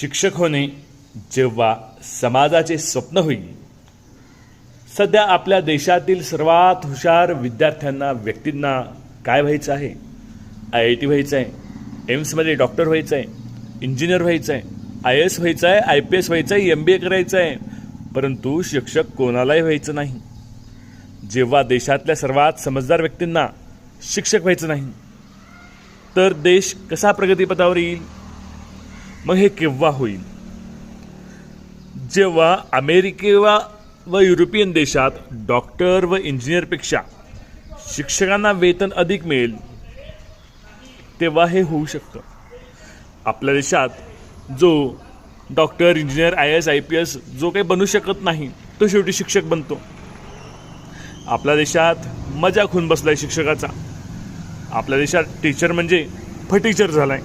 शिक्षक होणे जेव्हा समाजाचे स्वप्न होईल. सध्या आपल्या देशातील सर्वात हुशार विद्यार्थ्यांना व्यक्तींना काय व्हायचं आहे? IIT व्हायचं आहे, एम्समध्ये डॉक्टर व्हायचं आहे, इंजिनियर व्हायचं आहे, IAS व्हायचं आहे, IPS व्हायचं आहे, MBA करायचं आहे. परंतु शिक्षक कोणालाही व्हायचं नाही. जेव्हा देशातल्या सर्वात समजदार व्यक्तींना शिक्षक व्हायचं नाही तर देश कसा प्रगतीपथावर येईल? मग हे केव्हा होईल? जेव्हा अमेरिका व युरोपियन देशात डॉक्टर व इंजिनियरपेक्षा शिक्षकांना वेतन अधिक मिळेल तेव्हा हे होऊ शकतं. आपल्या देशात जो डॉक्टर, इंजिनियर, IAS, IPS जो काही बनू शकत नाही तो शेवटी शिक्षक बनतो. आपल्या देशात मजा खून बसलाय शिक्षकाचा. आपल्या देशात टीचर म्हणजे फटीचर झालाय.